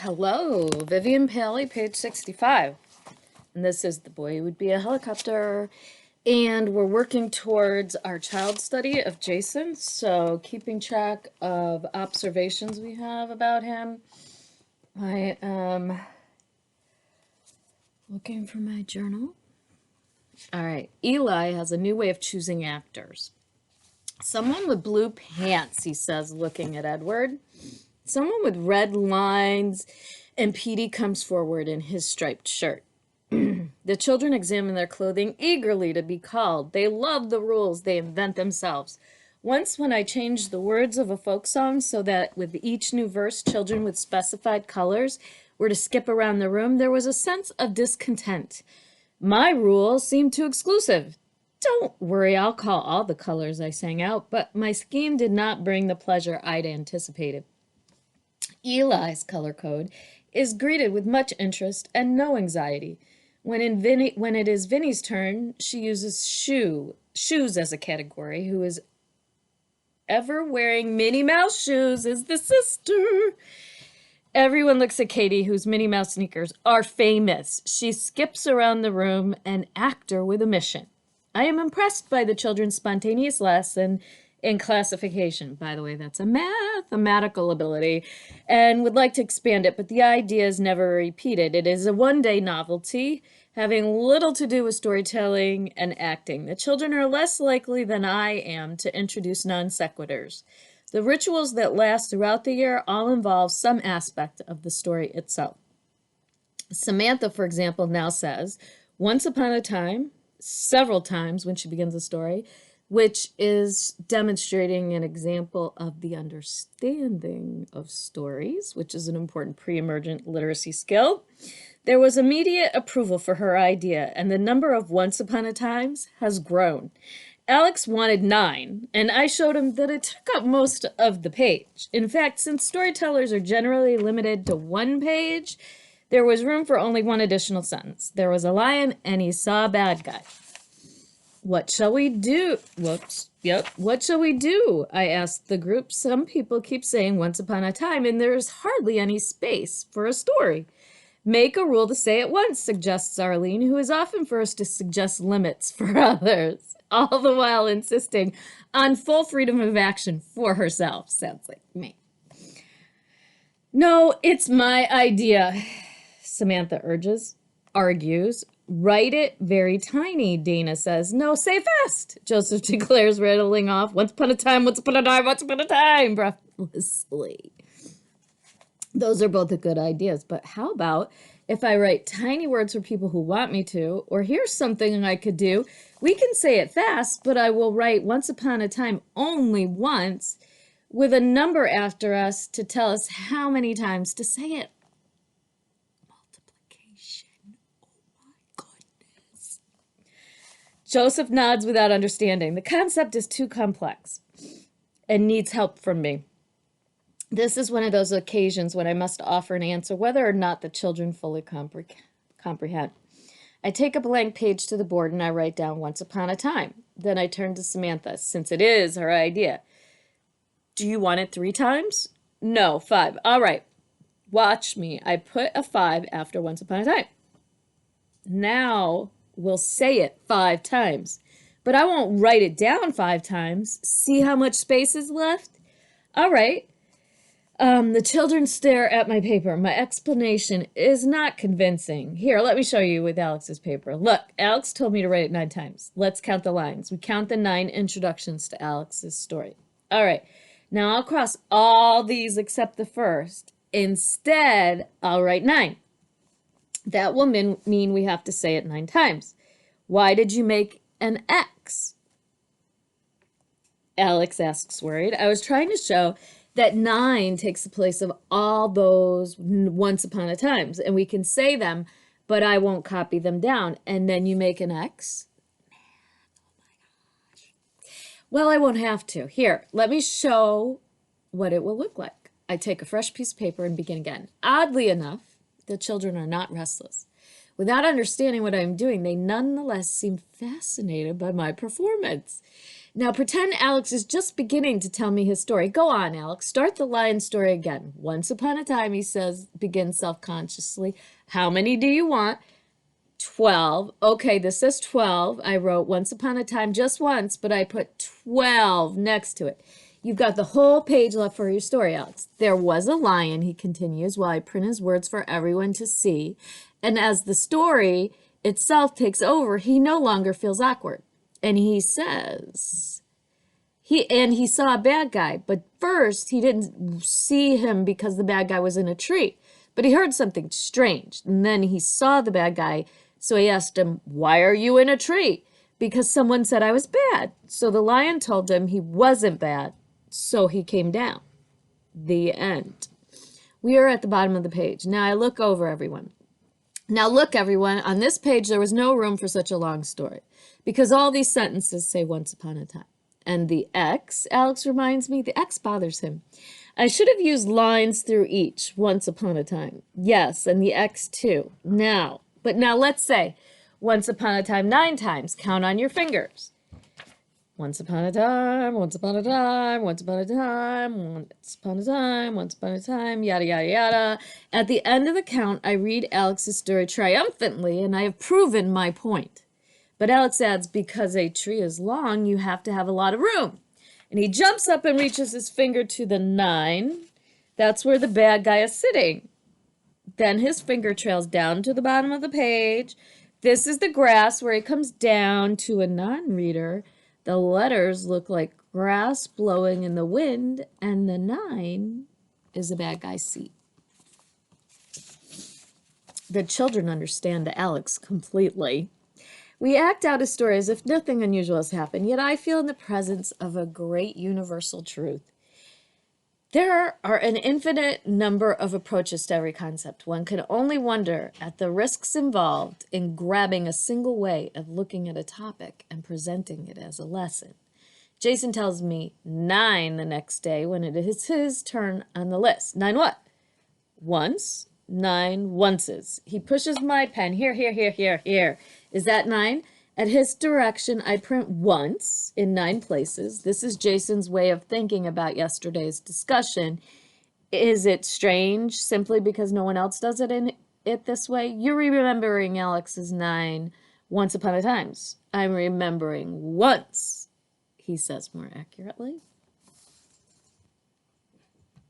Hello, Vivian Paley, page 65. And this is The Boy Who Would Be a Helicopter. And we're working towards our child study of Jason. So keeping track of observations we have about him. I am looking for my journal. All right, Eli has a new way of choosing actors. Someone with blue pants, he says, looking at Edward. Someone with red lines, and Petey comes forward in his striped shirt. The children examine their clothing eagerly to be called. They love the rules they invent themselves. Once when I changed the words of a folk song so that with each new verse, children with specified colors were to skip around the room, there was a sense of discontent. My rule seemed too exclusive. Don't worry, I'll call all the colors, I sang out, but my scheme did not bring the pleasure I'd anticipated. Eli's color code is greeted with much interest and no anxiety. When it is Vinny's turn, she uses shoes as a category. Who is ever wearing Minnie Mouse shoes is the sister. Everyone looks at Katie, whose Minnie Mouse sneakers are famous. She skips around the room, an actor with a mission. I am impressed by the children's spontaneous lesson in classification. By the way, that's a mathematical ability, and would like to expand it, but the idea is never repeated. It is a one-day novelty, having little to do with storytelling and acting. The children are less likely than I am to introduce non sequiturs. The rituals that last throughout the year all involve some aspect of the story itself. Samantha, for example, now says, once upon a time, several times when she begins a story, which is demonstrating an example of the understanding of stories, which is an important pre-emergent literacy skill. There was immediate approval for her idea, and the number of once upon a times has grown. Alex wanted 9, and I showed him that it took up most of the page. In fact, since storytellers are generally limited to 1 page, there was room for only 1 additional sentence. There was a lion, and he saw a bad guy. What shall we do? What shall we do? I asked the group. Some people keep saying once upon a time, and there's hardly any space for a story. Make a rule to say it once, suggests Arlene, who is often first to suggest limits for others, all the while insisting on full freedom of action for herself. Sounds like me. No, it's my idea, Samantha argues. Write it very tiny, Dana says. No, say fast, Joseph declares, rattling off. Once upon a time, once upon a time, once upon a time, breathlessly. Those are both good ideas, but how about if I write tiny words for people who want me to, or here's something I could do. We can say it fast, but I will write once upon a time only once with a number after us to tell us how many times to say it. Joseph nods without understanding. The concept is too complex and needs help from me. This is one of those occasions when I must offer an answer, whether or not the children fully comprehend. I take a blank page to the board and I write down once upon a time. Then I turn to Samantha, since it is her idea. Do you want it 3 times? No, 5. All right. Watch me. I put a 5 after once upon a time. Now we'll say it 5 times, but I won't write it down 5 times. See how much space is left? All right. The children stare at my paper. My explanation is not convincing. Here, let me show you with Alex's paper. Look, Alex told me to write it 9 times. Let's count the lines. We count the 9 introductions to Alex's story. All right. Now I'll cross all these except the first. Instead, I'll write 9. That will mean we have to say it 9 times. Why did you make an X? Alex asks, worried. I was trying to show that 9 takes the place of all those once upon a times, and we can say them, but I won't copy them down. And then you make an X? Man, oh my gosh. Well, I won't have to. Here, let me show what it will look like. I take a fresh piece of paper and begin again. Oddly enough, the children are not restless. Without understanding what I'm doing, they nonetheless seem fascinated by my performance. Now pretend Alex is just beginning to tell me his story. Go on, Alex. Start the lion story again. Once upon a time, he says, begins self-consciously. How many do you want? 12. Okay, this says 12. I wrote once upon a time just once, but I put 12 next to it. You've got the whole page left for your story, Alex. There was a lion, he continues, while I print his words for everyone to see. And as the story itself takes over, he no longer feels awkward. And he says, he saw a bad guy, but first he didn't see him because the bad guy was in a tree. But he heard something strange, and then he saw the bad guy, so he asked him, why are you in a tree? Because someone said I was bad. So the lion told him he wasn't bad, so he came down. The end. We are at the bottom of the page. Now I look over everyone. Now look, everyone, on this page there was no room for such a long story because all these sentences say once upon a time. And the X, Alex reminds me, the X bothers him. I should have used lines through each once upon a time. Yes, and the X too. Now, but now let's say once upon a time 9 times. Count on your fingers. Once upon a time, once upon a time, once upon a time, once upon a time, once upon a time, yada, yada, yada. At the end of the count, I read Alex's story triumphantly, and I have proven my point. But Alex adds, because a tree is long, you have to have a lot of room. And he jumps up and reaches his finger to the 9. That's where the bad guy is sitting. Then his finger trails down to the bottom of the page. This is the grass where he comes down to a non-reader. The letters look like grass blowing in the wind, and the 9 is the bad guy's seat. The children understand Alex completely. We act out a story as if nothing unusual has happened, yet I feel in the presence of a great universal truth. There are an infinite number of approaches to every concept. One can only wonder at the risks involved in grabbing a single way of looking at a topic and presenting it as a lesson. Jason tells me 9 the next day when it is his turn on the list. 9 what? Once. 9 onces. He pushes my pen. Here, here, here, here, here. Is that 9? At his direction, I print once in 9 places. This is Jason's way of thinking about yesterday's discussion. Is it strange simply because no one else does it this way? You're remembering Alex's 9 once upon a times. I'm remembering once, he says more accurately.